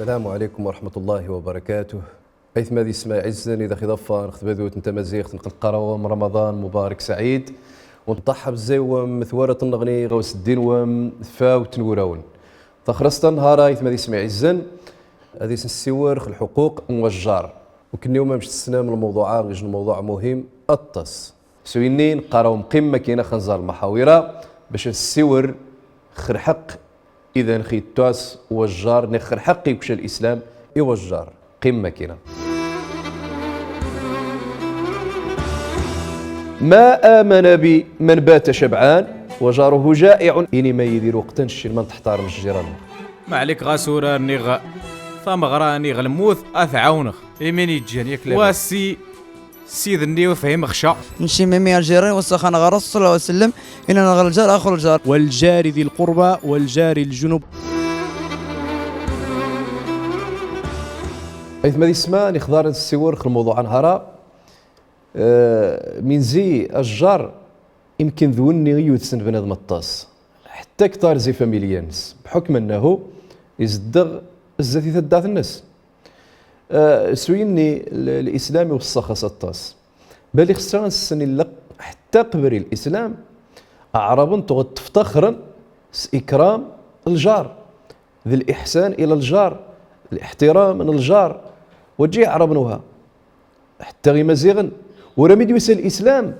السلام عليكم ورحمة الله وبركاته. أيثما ذي اسماء عزن إذا خضفا نخذ بذوت نتا مزيغ نقل قروم رمضان مبارك سعيد ونطحب الزيوم مثوارة النغني غوس الدين وفاوت نوراون تخرصت نهار أيثما ذي اسماء عزن هذه السوار في الحقوق والجار. وكن اليوم مش تسنى من الموضوع غير الموضوع مهم الطس سوينين قراوم قمة كينا خنزار المحاورة باش السور خر حق إذا نخي التواس والجار نخر حقي وش الإسلام والجار قمة كنا ما آمن بي من بات شبعان وجاره جائع إني ما يدير وقتنش من تحتارم الجيران ما عليك غاسورة نيغ فمغراني غلموث أثعونخ إيمين يجاني ياك واسي سيد النيو فهم خشا نشي ميمي الجيران وسخان غرس صلى الله عليه وسلم إننا نغل الجار آخر الجار والجار ذي القربى والجار الجنب. حيث ما يسمى نخضار السور في الموضوع نهارا من زي الجار يمكن ذوني يوتسن بنادم الطاس حتى كتار زي فاميليانس بحكم انه يزدغ الزاتي تدات الناس سويني الاسلامي والصخص الطاس بالي خسران السن لق حتى قبل الاسلام اعرب تفتخرا اكرام الجار ذي الاحسان الى الجار الاحترام من الجار وجي عربنوها حتى غي مزيغن ورميد يسال الاسلام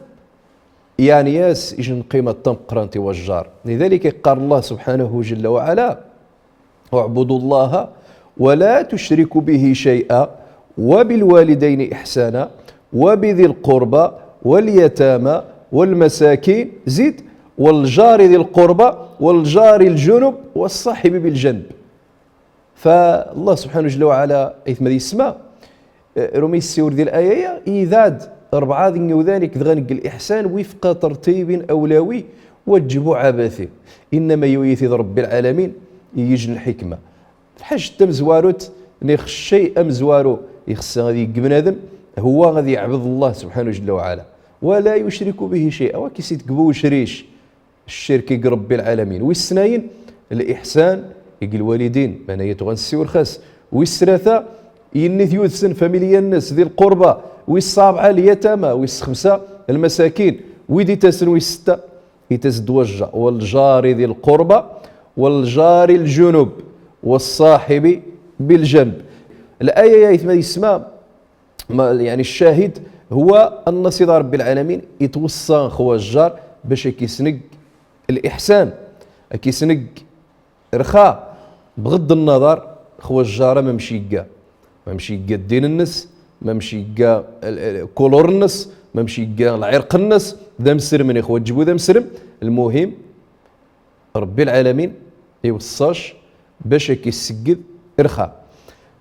يعني ياس يجن قيمه تم قرانتي والجار. لذلك قال الله سبحانه جل وعلا واعبدوا الله ولا تشركوا به شيئا وبالوالدين احسانا وبذي القربى واليتامى والمساكين زيد والجار ذي القربى والجار الجنب والصاحب بالجنب. فالله سبحانه جل وعلا ايثما يسمى رمي السور ذي الآية إيذاد أربعة ذي وذلك ذغنق الإحسان وفق ترتيب أولوي وجبوا عباثي إنما يويث رب العالمين يجن الحكمة الحاج تم زواروت نيخ الشيء أم زوارو يخص غادي بنادم هو غادي يعبد الله سبحانه جل وعلا ولا يشرك به شيئا وكيسيت قبوش ريش الشرك يقرب العالمين والسناين الإحسان يقل الوالدين مانا يتغنسي والخاس والثلاثة ينث يوثسن فاميليا الناس ذي القربى والسابعة اليتامى والخمسة المساكين ويدي تسن والستة يتزد وجه والجار ذي القربى والجار الجنب والصاحب بالجنب. الآية يا يسمى يعني الشاهد هو أن صدى رب العالمين يتوصى خوا الجار باش كيسنق الإحسان كيسنق رخاء بغض النظر خوا الجار ما مشي كاع ما مشي كاع الدين الناس ما مشي كاع كولور الناس ما مشي كاع العرق الناس ذا مسرم من اخوات جبوا ذا مسرم. المهم ربي العالمين يوصاش باش كيسجد رخاء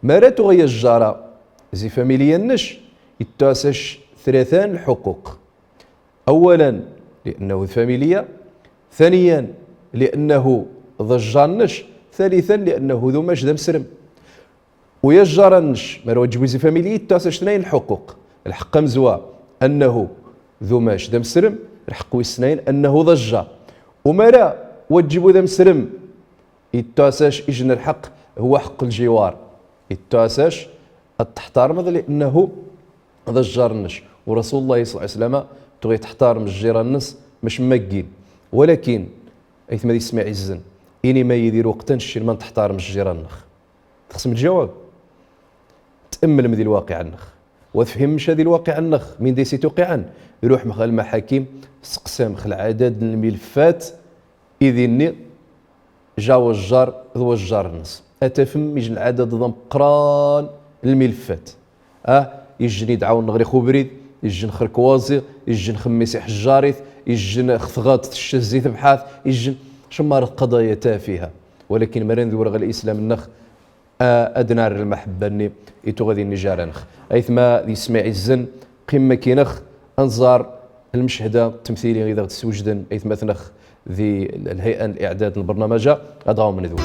ما راه تغير الجاره زي فاميليا النش يتاسش ثلاثان الحقوق. اولا لانه فاميليا، ثانيا لانه ضجانش، ثالثا لانه ذو ماش ذا مسرم ويا الجارنش ما واجبوا زي فاميلي تاسش اثنين الحقوق. الحق مزوا انه ذو ماش ذا مسرم، الحق اثنين انه ضجه وما لا وجبوا ذا مسرم يتاسش اجن الحق هو حق الجوار يتاسش التحترم لانه ضجارنش ورسول الله صلى الله عليه وسلم تغي تحترم الجيران الناس مش مكين ولكن ايثما يسمع عزن اني ما يدير وقتنش من تحترم الجيران نخ تخصم الجواب تأمل من ذي الواقع النخ وتفهم مش هذه الواقع النخ من ديسي توقعا يروح مخ المحاكم سقسام خل عدد الملفات إذني جاو الجار ذو الجار الناس أتفهم يجن العدد ضم قران الملفات يجن يدعون نغري خوبريد يجن خركوازي يجن خميسي حجاريث يجن خثغات الشزي ثبحاث يجن شمار القضايا تافهة ولكن مرين ذو رغ الإسلام النخ أدنار المحبة اني يتو غادي نجارنخ ايثما يسمع الزن قمة كينخ انظار المشهدة التمثيلي اذا تسوجدن ايثما تنخ ذي الهيئة الاعداد البرنامج ادعو من ذو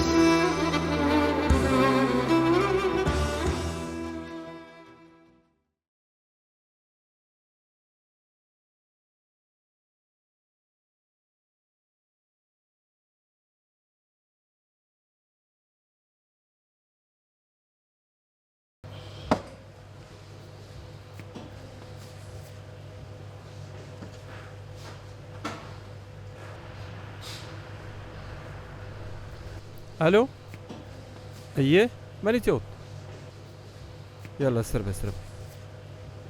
الو ايه ماني توت يلا سربي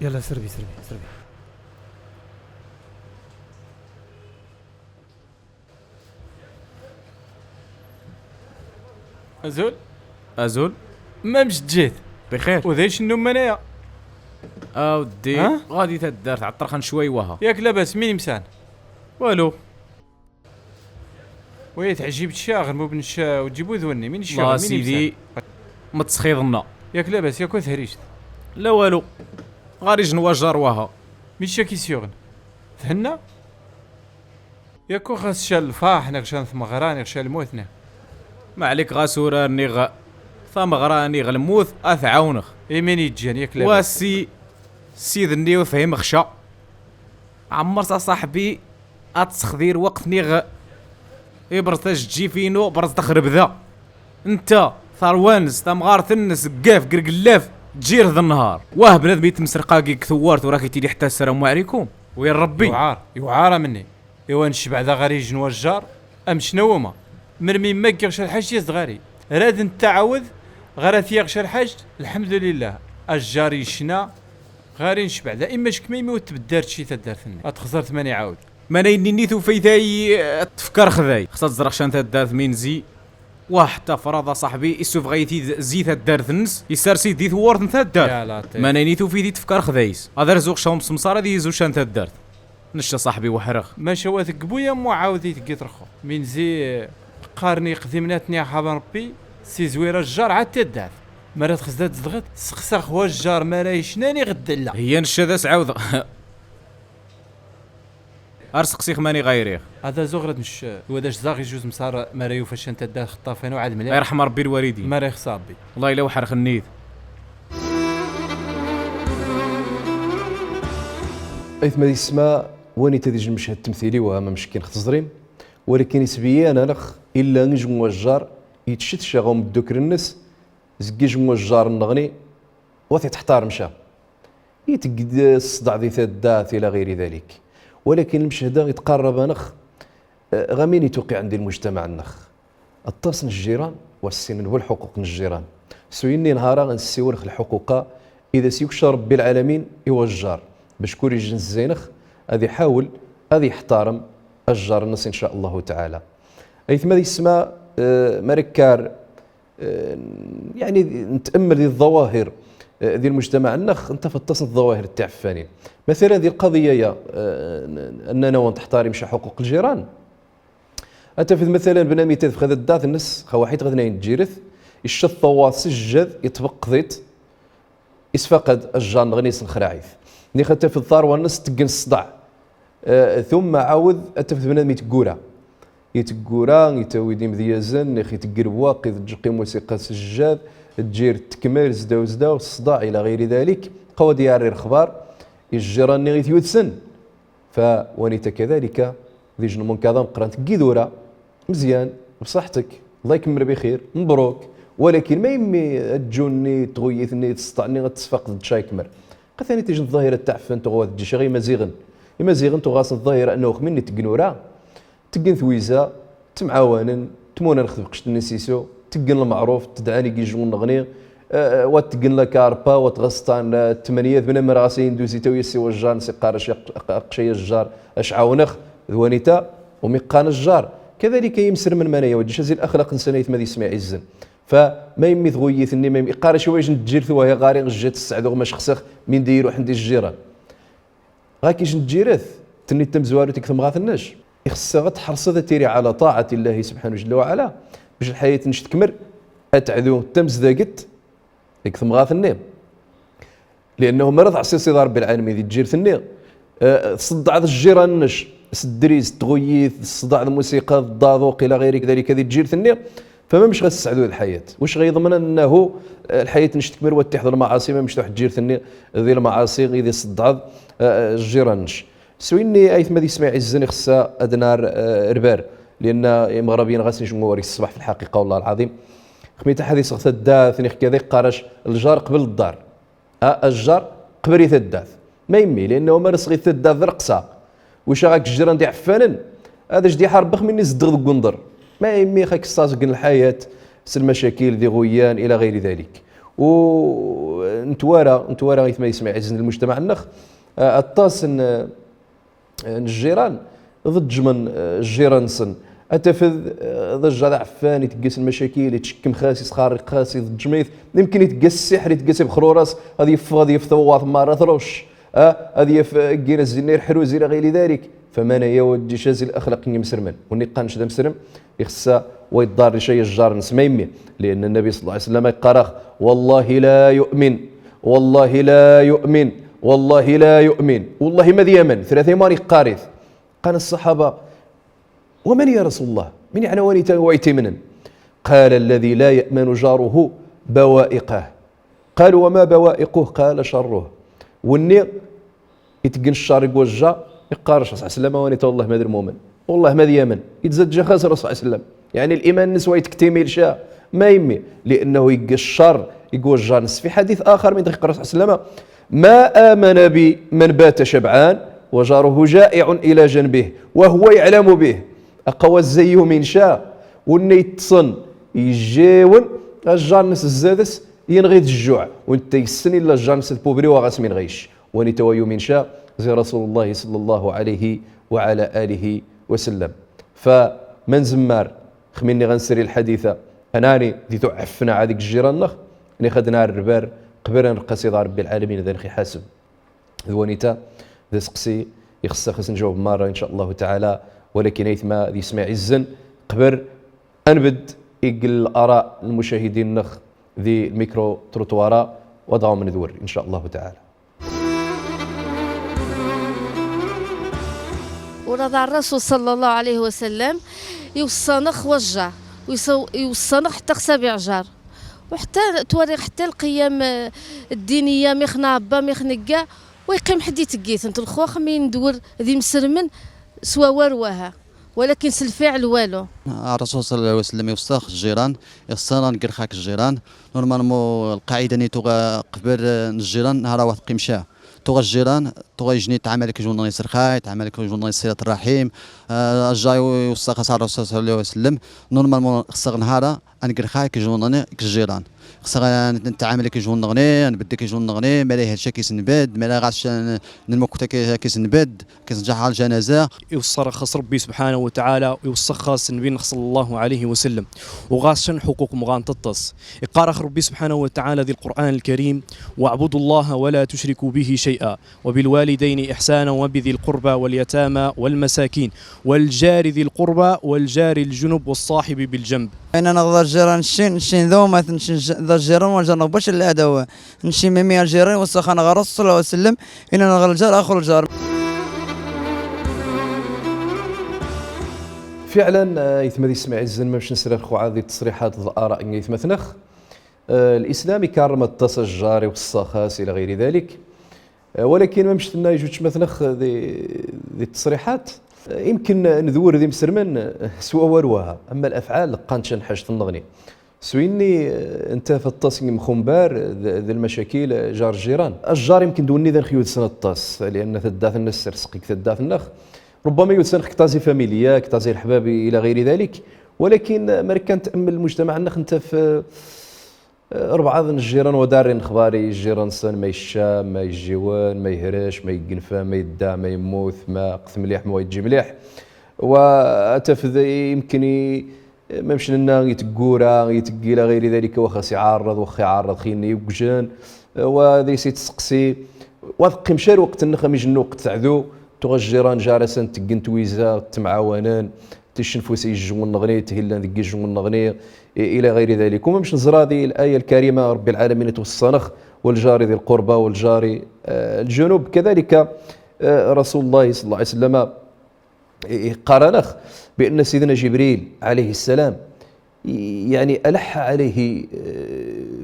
يلا سربي ازول ما مش جيت بخير وذيش النوم انايا اودي ها؟ غادي تدار تعطرخن شوي وها ياك لاباس مين مسان والو ويا تعجيب الشاغر مو بن الشا وتجيبو ذوني مين الشاغر الله مين سيدي متسخيضنا ياك لاباس ياك ثهريشت لا والو غادي جنواجر وها مين شاكي سيوغن تهنا ياكو خاص شال الفاح نغشان ثم غراني غشال الموتنا ما عليك غاسورة نيغ ثم غراني غلموث اثعاونخ مين يتجان ياك لاباس سيد النيو فهم خشا عمر صاحبي اتسخذير وقت نيغ برز تجي فينو برز تخرب ذا انت ثروانس تمغار ثنس قاف قرقلاف تجير ذا النهار واه بنادم يتمسرقاكي كثوارت وراكي تيدي حتى السلام عليكم ويا ربي يوعار مني ايوا نشبع ذا غاري جنوا الجار ام شنو مرمي مكي غشا الحاج يزغاري راد نتعاوذ غارات يغشى الحاج الحمد لله الجار يشنا غاري نشبع ذا اما شك ما يموت تبدارت شي تدارثني اتخزرت ماني عاود ما نيني نيتو فيتاي تفكر خذاي خصها تزرع شان تدارث مين زي وحتى فرض صاحبي يسوف غايتي زيت الدارث النس يسارسي دي ثورث نتا الدار ما نينيتو فيتي تفكر خذايس هذا رزوق شوم سمسار هذه يزو شان تدارث نشا صاحبي وحرخ ما شواثك بويا مو عاودي تقيت رخو من زي قارني قديمناتني حاب ربي سي زويره الجار عاد تدارث مرات خزات زغت سخسخ هو الجار ما رايشناني غد لا هي نشا ذا سعوض ارسقسيخ ماني غايريخ هذا زغرت مش وداش زاغي جوز مسار ما رايو فاش انت دار خطافين وعاد مليح يرحم ربي الوالدين ما رايخ صابي والله الا وحرخ النيت ايثما دي السماء واني تديج المشهد التمثيلي وما مشكين ختصرين ولكن يسبيا انا نخ الا نجم الجار يتشت شغوم الدكر الناس زكيج الجار النغني وثي تحتار مشى يتقد الصداع ذي ثدات الى غير ذلك ولكن المشهد يتقرب نخ غامين يتوقع عند المجتمع النخ الطاس الجيران والسنن والحقوق الجيران سويني نهارا غنسيو نخ الحقوق اذا سيكشى ربي العالمين ايوا الجار باش كوري جنس زينخ هذا يحاول هذا يحترم الجار الناس ان شاء الله تعالى ايثما ذي السماء مركار يعني نتامل ذي الظواهر ذي المجتمع النخ انت فتصل الظواهر تاع الفانين مثلا هذه القضيه يا اننا ونحترم حقوق الجيران اتفذ مثلا بنامي تذ هذا الدات الناس خواحيت غدنا يتجيرث الشط واسجد يطبق ذيت اسفقد الجان غنيس الخراعيث ني خدت في الدار والناس تقن الصداع ثم عاود اتفذ بنادم يتقورا يتويدي مذيازن ني خي تقرب واقي تجقي موسيقى سجاد تجير تكمل زدا والصداع الى غير ذلك قوى ديار الخبار الجيران ني يثيوثسن فونيت كذلك ذي جنمون كذا قرانت كيدورا مزيان بصحتك الله يكمل بخير مبروك ولكن ما يمي تجوني تغيثني تسطعني غتصفق شايكمر ثاني تيجي الظاهره تاع فن تغوات تجي غير مزيغن تغاص الظاهره انه خمني تقنورا تقن ثويزا تمعاونن تمونا نخذ قشت النسيسو تقن المعروف تدعاني كيجون نغني وتقن لا كاربا وتغسطان 8 بنا مراسين دوزي توي سي وجان سي قارش قشي الجار اش عاونخ ذوانيتا وميقان الجار كذلك يمسر من منايا وجه زي الاخلاق انسانيه ما يسمع عزن فما يمي تغيثني ما يمي قارش واش نتجير ثوا غاري غجات السعدو ما شخصخ من ديرو عندي الجيران غاكيش نتجيرث تني تمزوارو تكثم غاثناش يخصها تحرص تيري على طاعه الله سبحانه جل وعلا باش الحياه نش تكمل اتعذو تمز ذاقت يكثم غاثني لانه مرض عسيسي ربي العالمين ذي تجير ثني صدع الجيران نش الدريس تغيث الصداع الموسيقى الضاذوق الى غير ذلك ذي تجير ثني فما مش غتسعدوا الحياه واش غيضمن انه الحياه نش تكمل وتحضر المعاصي ما مش تروح تجير ثني ذي المعاصي غير صدع الجيران نش سويني ايث ما يسمع عزني خصها ادنار ربار لان مغربيين غاسي جمهوري الصباح في الحقيقه والله العظيم خميت حديث غث الداث ني كذا قارش الجار قبل الدار الجار قبل الداث ما يمي لانه مارس غير الداث رقصه واش راك الجيران دي عفانن هذا جدي حربخ مني زدغ القندر ما يمي خاك ستازق الحياة المشاكل ذي غيان الى غير ذلك. ونتوارى غيث ما يسمع عزن المجتمع النخ الطاس الجيران ضد جمن الجيران سن اتفذ ضج هذا عفان يتقاس المشاكل يتشكم خاسي سخارق خاسي ضد جميث يمكن يتقاس السحر يتقاس بخروراس هذه يفثواث مره ثروش هذه كينا الزنير حروز الى غير ذلك. فمن يودي شاز الاخلاق مسرمن والنقانش ذا مسرم يخصى ويضار شيء الجار نسمى يمي لان النبي صلى الله عليه وسلم يقرأ والله لا يؤمن والله لا يؤمن والله لا يؤمن والله ما ذي يمن ثلاثة ماني قارث. قال الصحابة ومن يا رسول الله من يعني ويتمنن؟ قال الذي لا يأمن جاره بوائقه. قالوا وما بوائقه؟ قال شره. والني يتقن الشر يوجه يقارش صلى الله عليه وسلم وانيت والله ما ادري مؤمن والله ما ذي يمن يتزج خاسر صلى الله عليه وسلم. يعني الايمان نسوى يتكتمل شاء ما يمي لانه يقى الشر يوجه نس. في حديث اخر من دقيقه صلى الله عليه وسلم ما امن بي من بات شبعان وجاره جائع الى جنبه وهو يعلم به. اقوى الزي من شاء والنيتصن يجاون الجانس الزادس ينغيد الجوع وانت يسن الا الجانس البوبري وغاس من غيش ونتويو من شاء زي رسول الله صلى الله عليه وعلى آله وسلم. فمن زمار خميني غنسري الحديثة أناني ذي تعفنا عادك الجيران نخ اني خدنا الربار قبرا قصيدة رب العالمين ذا نخي حاسب ذوانيتا ذا سقسي يخص خص نجاوب مرة إن شاء الله تعالى. ولكن ايثما ذي سمع عزن قبر أنبد يقل آراء المشاهدين نخ ذي الميكرو تروتوارا وضعوا من ذور إن شاء الله تعالى. ورضى الرسول صلى الله عليه وسلم يوصانا خوجع ويوصانا حتى خسابيع جار وحتى توري حتى القيم الدينيه ميخنا با ميخنقا ويقيم حد يتقيت انت الخوخ من ندور ذي مسرمن سوا ورواها ولكن سالفعل والو. الرسول صلى الله عليه وسلم يوصاخ الجيران يصانا نقرخاك الجيران نورمالمون القاعده ني توغا قبل الجيران نهار واحد قيمشاه توغا الجيران توغا يجني تعاملك جونا يسر خاي تعاملك جونا صله الرحيم الجاي يوصاخ الرسول صلى الله عليه وسلم نورمالمون خصك نهارا انقر خايك جونا الجيران خصك نتعاملك جونا غني نبدك جونا غني مالي هادشي كيسنباد مالا غاش نموك كيسنباد كيسنجح على الجنازه يوصر خاص ربي سبحانه وتعالى ويوصخ خاص النبي صلى الله عليه وسلم وغاشن حقوق مغان تطس يقارخ ربي سبحانه وتعالى ذي القرآن الكريم واعبدوا الله ولا تشركوا به شيئا وبالوالدين إحسانا وبذي القربى واليتامى والمساكين والجار ذي القربى والجار الجنب والصاحب بالجنب. أنا نغدر جيران نشين ذوما نشين ذا الجيران والجار باش اللي هذا نشين ميمي الجيران وسخان غير صلى الله عليه وسلم إن نغل الجار آخر الجار. فعلا يثما ذي سمع الزن ما باش نسرى خو هذه التصريحات الآراء يثما ثنخ الإسلام يكرم التص الجاري والصخاس إلى غير ذلك ولكن ما مش لنا يجوج مثنخ ذي التصريحات يمكن نذور ذي مسرمن سوى ورواها. اما الافعال قانتشن حاجه النغني سويني انت في الطاس مخنبار ذي المشاكل جار الجيران الجار يمكن دوني ذا خيود سنه الطاس لان ثداث الناس سرسقك ثداث النخ ربما يوسن كتازي فاميليا كتازي الحباب الى غير ذلك. ولكن مركان تامل المجتمع النخ انت في أربعة الجيران ودارين خباري الجيران سن ما يشام ما يجيوان ما يهرش ما يقنفا ما يدع ما يموت ما قث مليح ما يجي مليح واتفذ يمكن ما مش لنا يتقورا يتقي الى غير ذلك وخاص يعارض وخا يعارض خيني وجان وذي سيتسقسي وثق مشار وقت النخم يجنو وقت تعذو توغ الجيران جالسا تقن تويزا تمعاونان تشنفوس يجون نغني تهلا ذيك يجون نغني الى غير ذلك. وما مش نزرى هذه الايه الكريمه رب العالمين توصنخ والجار ذي القربى والجار الجنوب. كذلك رسول الله صلى الله عليه وسلم قرنخ بان سيدنا جبريل عليه السلام يعني الح عليه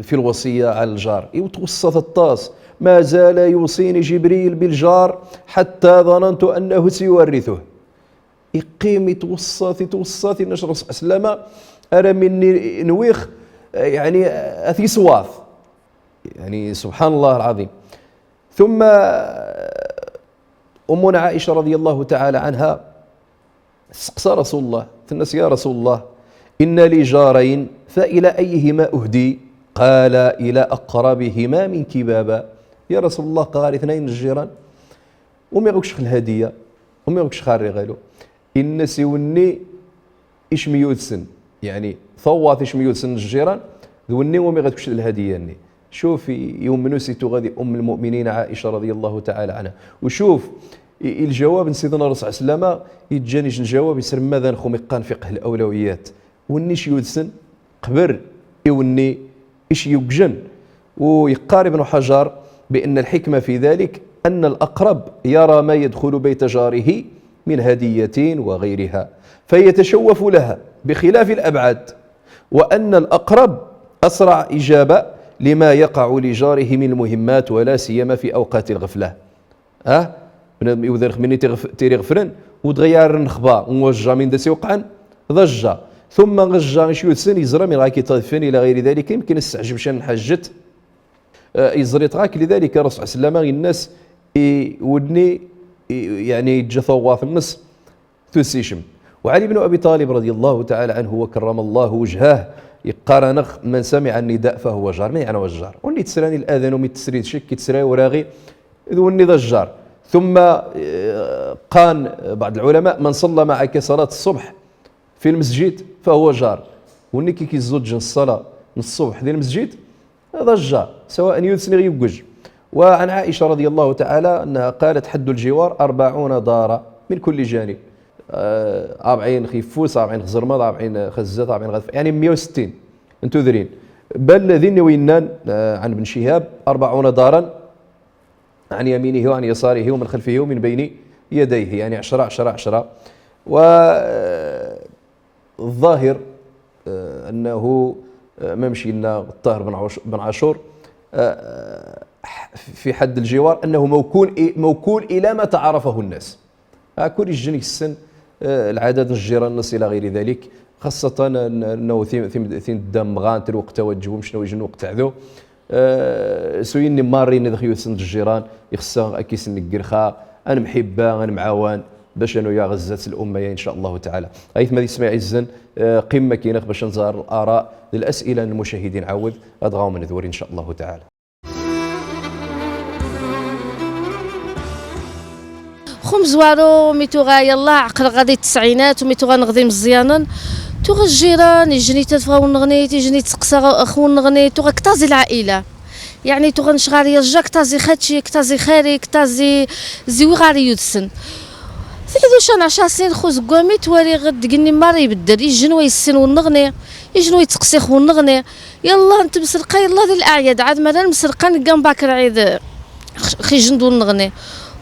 في الوصيه على الجار وتوصف الطاس ما زال يوصيني جبريل بالجار حتى ظننت انه سيورثه. يقيم يتوصاتي النبي صلى الله عليه وسلم أرى مني نويخ يعني أثي صواث يعني سبحان الله العظيم. ثم أمنا عائشة رضي الله تعالى عنها سقسى رسول الله الناس يا رسول الله إن لي جارين فإلى أيهما أهدي؟ قال إلى أقربهما من كبابا. يا رسول الله قال اثنين الجيران وما يغوكش الهدية وما يغوكش خاري غالو إن سيوني إيش ميوثسن يعني ثواث إيش ميوثسن الجيران ذوني وما يغوكش الهدية ني. شوف يوم نسيتو غادي أم المؤمنين عائشة رضي الله تعالى عنها. وشوف الجواب سيدنا الرسول صلى الله عليه وسلم يتجانيش الجواب يسر ماذا نخو مقان فقه الأولويات ونيش يوثسن قبر يوني إيش يوجن. ويقارب ابن حجر بأن الحكمة في ذلك أن الأقرب يرى ما يدخل بيت جاره من هدية وغيرها فيتشوف لها بخلاف الأبعد، وأن الأقرب أسرع إجابة لما يقع لجاره من المهمات ولا سيما في أوقات الغفلة. بنادم يوذر مني تيري غفرن وتغير النخبة ووجه من دسي وقعا ضجة ثم غجة يشوثسن يزرى من غاكي طرفين إلى غير ذلك يمكن استعجب شان حجت يزريت غاك. لذلك الرسول صلى الله عليه وسلم الناس ودني يعني جثواث النص تسيشم. وعلي بن أبي طالب رضي الله تعالى عنه وكرم الله وجهه يقارن من سمع النداء فهو جار. ما يعني وجار واللي تسراني الأذان ومي تسري شك تسري وراغي ذو ذا الجار. ثم قال بعض العلماء من صلى معك صلاة الصبح في المسجد فهو جار. ونكي كي الزوج الصلاة من الصبح ديال المسجد هذا الجار سواء يوثني يوجج. وعن عائشة رضي الله تعالى أنها قالت حد الجوار 40 دارا من كل جانب 40 خيفوس 40 خزرماض 40 خزات 40 غذف يعني 160 انتو ذرين. بل ذين وينان عن ابن شهاب 40 دارا عن يمينه وعن يساره ومن خلفه ومن بين يديه يعني 10 10 10. والظاهر أنه ما مشينا الطاهر بن عاشور في حد الجوار أنه موكول إلى ما تعرفه الناس. كل الجن السن العدد الجيران الناس إلى غير ذلك خاصة أنه ثيم الدم غانتر وقت وجههم شنو يجن وقت عذو سويني مارين ذا خيوسن الجيران يخصها أكيس نقرخا أنا محبة أنا معاون باش أنه يا غزة الأمة إن شاء الله تعالى. أيث ما يسمع عزا قمة كينخ باش نزار الآراء للأسئلة للمشاهدين عود أدغاو من ذور إن شاء الله تعالى. خمزوارو ميتوغا يلا عقل غادي التسعينات وميتوغا نغدي مزيانا توغا الجيران يجني تدفاو نغني تيجني تسقسا اخو نغني توغا كتازي العائله يعني توغا نشغاري يرجا كتازي خاتشي كتازي خاري كتازي زيوي غاري يدسن ثلاثو شان 10 سنين خوز قوامي تواري غد قني ماري يبدل يجنو يسن ونغني يجنو يتقسي خو نغني يلا انت مسرقه يلا ذي الاعياد عاد مالا مسرقه نقام باكر عيد خي جندو نغني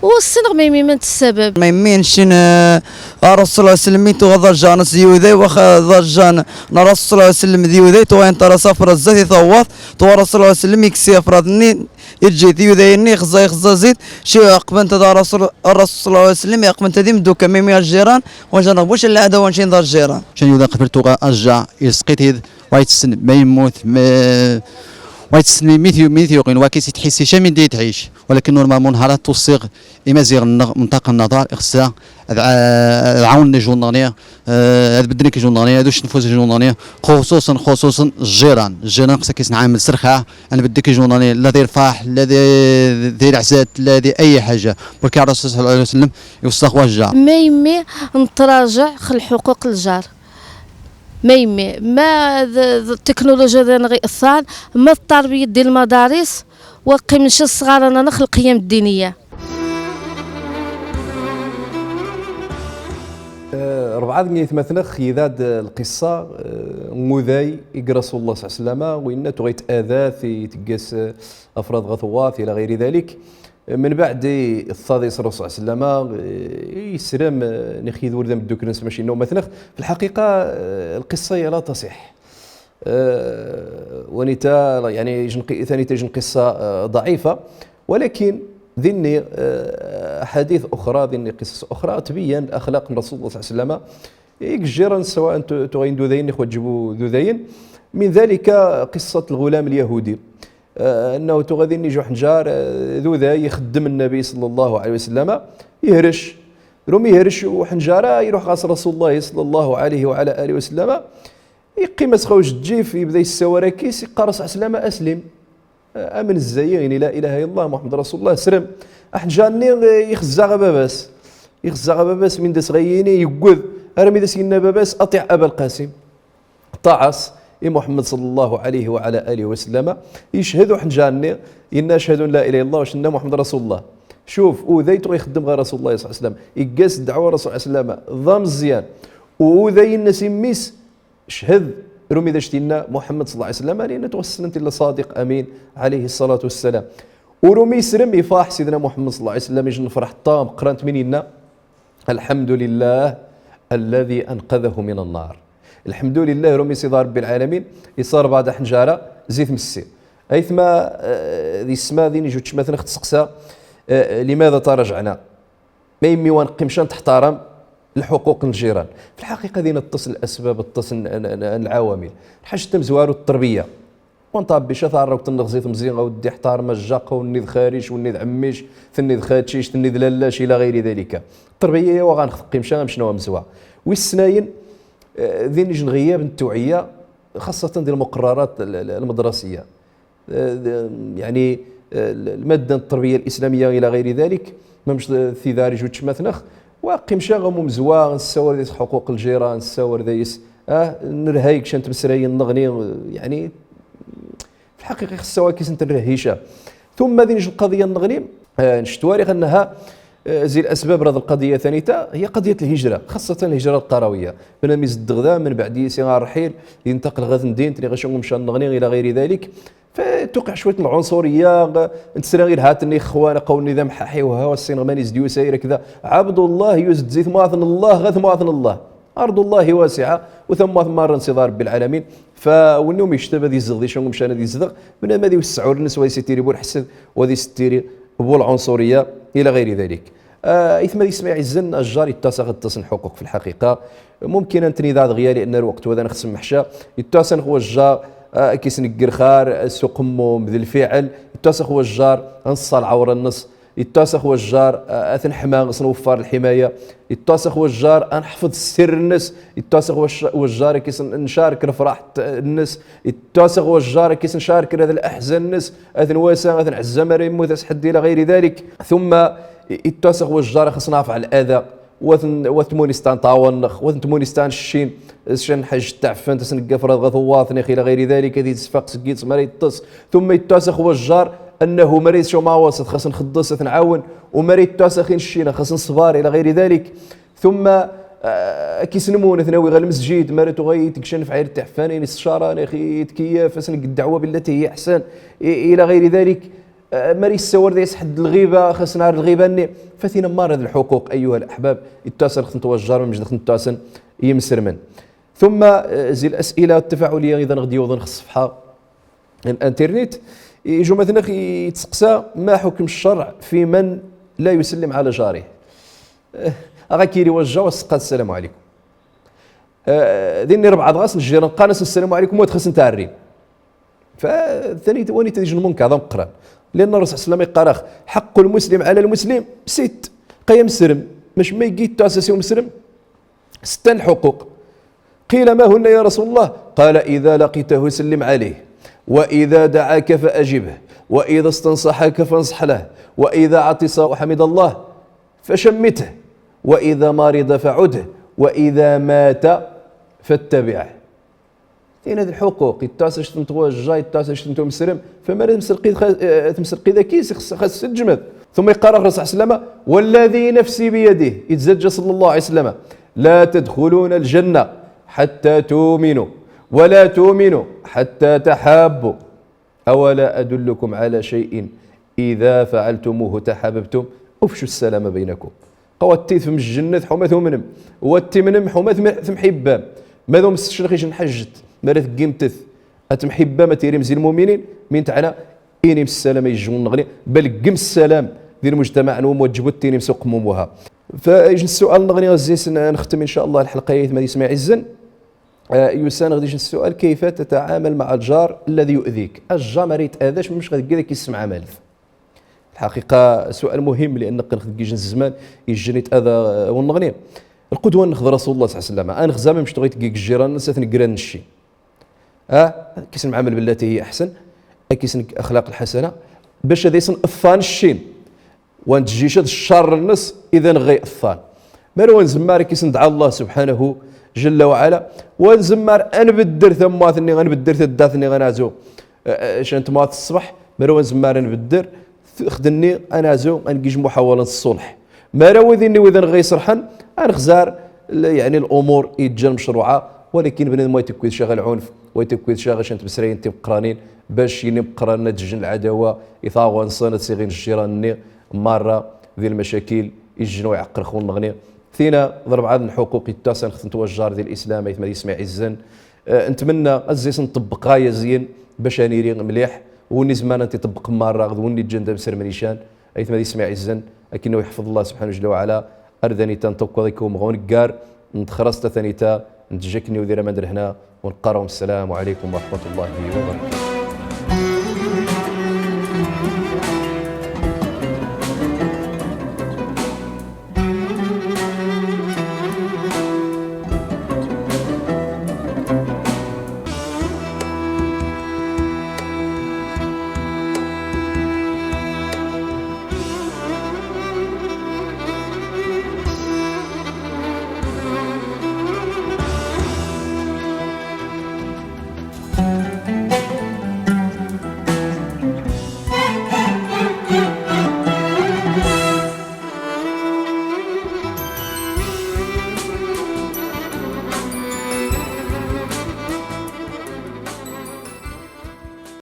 والسنغ ما يمين السبب ما يمينش الرسول صلى الله عليه وسلم تو جان سيوذي وخا جان الرسول صلى الله عليه وسلم ذيوذي تو انت راسافر الزيت ثواث تو الرسول صلى الله عليه وسلم يكسي افرادني يجي ذيوذيني خزا زيت شي قبنت الرسول صلى الله عليه وسلم يقبنت ذي مدوك ميمي الجيران وجنبوش الا هذا ونشين دار الجيران شنو يذا قبلتو ارجع يسقيت وايتسن ما يموت ويتسمي ميثيو قين واكيس تحسي شامي دي تعيش ولكن نورمالمون نهارات تصيغ إمازيغ منطقة النظر إخسا العون لي جورنالية هاد بدني كي جورنالية هادوش نفوز جورنالية خصوصا الجيران قصا كيس نعامل سرخة أنا بدي كي جورنالية لا دير فاح لا دير عزات لا دير أي حاجة برك الرسول صلى الله عليه وسلم يوسخ وجه ما يمي نتراجع خل حقوق الجار ما يمي ما التكنولوجيا ذا نغي إثار ما التربية ديال المدارس وقيمش الصغار أنا نخل القيم الدينية. 4 مثلا خيذاد القصة موذاي يقرا رسول الله صلى الله عليه وسلم وإن تغيت آذاث يتقاس أفراد غثوات إلى غير ذلك. من بعد الصادق صلى الله عليه وسلم يسلم نخيذ وردا مدوك ناس ماشي انه مثلا في الحقيقه القصه لا تصح ونتا يعني ثاني تجن قصه ضعيفه ولكن ذني احاديث اخرى ذني قصص اخرى تبين اخلاق الرسول صلى الله عليه وسلم يجرن سواء تغين ذوذين اخوة تجيبوا ذوذين من ذلك قصه الغلام اليهودي انه تغاديني جو حنجار ذو ذا يخدم النبي صلى الله عليه وسلم يهرش رومي يهرش وحنجاره يروح غاص رسول الله صلى الله عليه وعلى اله وسلم يقيم سخوج الجيف يبدا يسوى راكيس يقرص عسلامة أسلم امن الزيين لا اله الا الله محمد رسول الله سرم احجاني يخزا باباس يخزا باباس من داس غييني يقذ ارمي داس باباس اطيع ابا القاسم طعس محمد صلى الله عليه وعلى اله وسلم يشهدوا حنجاني ان اشهد ان لا اله الا الله وان محمد رسول الله. شوف وذيتو يخدم غير رسول الله صلى الله عليه وسلم يقاس الدعوه رسول الله صلى الله عليه وسلم ضام مزيان وذي الناس يميس شهد رمي دشتينا محمد صلى الله عليه وسلم لان توسلت الا صادق امين عليه الصلاه والسلام. ورمي سرم يفاح سيدنا محمد صلى الله عليه وسلم يجي نفرح طام قرانت منينا الحمد لله الذي انقذه من النار. الحمد لله رمي سيدنا رب العالمين يصار بعد حنجاره زيت مسي ايثما ذي السماء ذي نجو تشمثنا تسقسا لماذا تراجعنا ما يمي ونقيمشان تحترم الحقوق الجيران. في الحقيقه ذي نتصل الاسباب اتصل العوامل حاجه تمزوارو التربيه ونطاب بيش ثار وتنغزيت مزيان ودي احترم الجاق والنيذ خارج والنيذ عميش ثنيذ خاتشيش ثنيذ لالاش الى غير ذلك. التربيه هي وغنقيم شان شنو مزوا والسناين ذي نجي غياب التوعيه خاصه ديال المقررات المدرسيه يعني الماده التربيه الاسلاميه الى غير ذلك ما مش في دارج وتشمثنخ وقيم شاغم مزوا نساور ديس حقوق الجيران نساور ديس نرهيك شان تمسري نغني يعني في الحقيقه خصها كيس نرهيشها. ثم ذي نجي القضيه النغني نشتواري انها زي الاسباب هذه القضيه ثانيته هي قضيه الهجره خاصه الهجره القرويه بنا ميز الدغدا من بعد يسير الرحيل ينتقل غاد ندين تري غاشون مشى النغني الى غير ذلك فتوقع شويه العنصريه نتسرى غير هاتني اخوان قول نظام حاحي وها السينما يزديو ساير كذا عبد الله يزد زيت مواطن الله غث مواطن الله ارض الله واسعه وثم مر انصدار رب العالمين فونهم يشتبه ذي الزغ ذي شنو مشى ذي الزغ من ما ذي يوسعوا الناس ويستيري بو الحسد وذي ستيري بو العنصريه الى غير ذلك. اثما يسمع الزن الجار يتسق التصن حقوق في الحقيقه ممكن ان تني ذا دغيا لان الوقت وذا نخصم محشا يتسن هو الجار كيسن القرخار السوق اموم ذي الفعل يتسخ هو الجار نص العور النص يتسخ هو الجار اثن حماق نوفر الحمايه يتسخ هو الجار نحفظ سر الناس يتسخ هو الجار كيسن نشارك فرحه الناس يتسخ هو الجار كيسن نشارك هذا الاحزان الناس اثن واسع اثن عزمر يموت حد الى غير ذلك. ثم يتسخ هو الجار خصنا نرفع الاذى وثمونستان طاونخ وثمونستان الشين شن حج تعفن تسنق فرض غثواث الى غير ذلك هذه صفاق سكيت مريض تص. ثم يتسخ هو الجار انه مريض شو ما وسط خاص نخدص نعاون ومريض تاسخين الشينا خاص نصبار الى غير ذلك. ثم كيسنمون ثناوي غير المسجد مريض غي تكشن في عير التعفانين استشاره اخي تكياف اسنق الدعوه بالتي هي احسن الى غير ذلك. مريض السور ذي حد الغيبه خاص نهار الغيبه فثينا مار هذه الحقوق ايها الاحباب يتاسن خصنا توجر من مجد خصنا يمسرمن. ثم زي الاسئله التفاعليه اذا غادي يوضن الصفحه الانترنت يجوا مثلا يتسقسى ما حكم الشرع في من لا يسلم على جاره غاكيري وجه وسقى السلام عليكم ذيني ربعه غاس الجيران قانس السلام عليكم وتخص نتارين فثاني وني تيجي المنكر هذا مقران لان الرسول صلى الله عليه وسلم قال حق المسلم على المسلم ست قيم سرم مش ما يجي تاسس مسلم ست الحقوق. قيل ما هن يا رسول الله؟ قال اذا لقيته سلم عليه وإذا دعاك فأجبه وإذا استنصحك فانصح له وإذا عطس وحمد الله فشمته وإذا مرض فعده وإذا مات فاتبعه. هذه الحقوق يتاسش تنتوجا يتاسش تنتو مسلم فما تمسرقي ذا كيس خاص تجمد. ثم يقرأ الرسول صلى الله عليه وسلم والذي نفسي بيده يتزجى صلى الله عليه وسلم لا تدخلون الجنة حتى تؤمنوا ولا تؤمنوا حتى تحابوا أولا أدلكم على شيء إذا فعلتموه تحاببتم أفشوا السلام بينكم. قواتي ثم الجنة حما ثمنم واتمنم حما ثم حبام ماذا مستشرقيش نحجت مرات قيمتث أتمحبا ما تيريم زي المؤمنين من تعالى إنيم السلام يجون نغني بل قم السلام ذي المجتمع وموجبوا التينيم سوق موها. فيجي السؤال نغني غزيس نختم إن شاء الله الحلقة ما يسمع عزن يسان غادي السؤال كيف تتعامل مع الجار الذي يؤذيك؟ الجار ما يتاذاش مش غادي كذا كيسمع مالف. الحقيقه سؤال مهم لان كنخدي الزمان يجي يتاذى ونغني القدوه ناخذ رسول الله صلى الله عليه وسلم انا خزامه مش تغيت كيك الجيران نسات نقرا نشي كيسن معامل بالتي هي احسن، كيسن اخلاق الحسنه باش هذا يسن اثان الشين وان تجيش هذا الشر النص اذا غي اثان مالو نزمار كيسن دعا الله سبحانه جل وعلا ونزمار انا بدر ثماتني غنبدر ثداتني غنازو شنت مات الصبح مالو نزمار نبدر خدني انا زو نجيج محاوله الصلح ما راو ذيني واذا غي صرحا غزار يعني الامور يتجا مشروعه، ولكن بنادم ما يتكويد شغل عنف ويتكويد شغل شنت بسرين تبقرانين باش يني بقرانا تجن العداوه يثاغوا نصانه صيغين الجيران مره ذي المشاكل يجنوا يعقر خون مغني ثينا ضرب عاد الحقوق التاسع نختنتوا الجار ديال الاسلام ايثما يسمع عزا نتمنى ازيس نطبق غايه زين باش نيري مليح وني زمان انت طبق مره غد وني جندا بسر مريشان ايثما يسمع عزا لكنه يحفظ الله سبحانه جل وعلا اردني تنطق ذيكم غون كار نتخرست ثانيتا نتجكني وذير ما هنا ونقراهم السلام عليكم ورحمه الله وبركاته.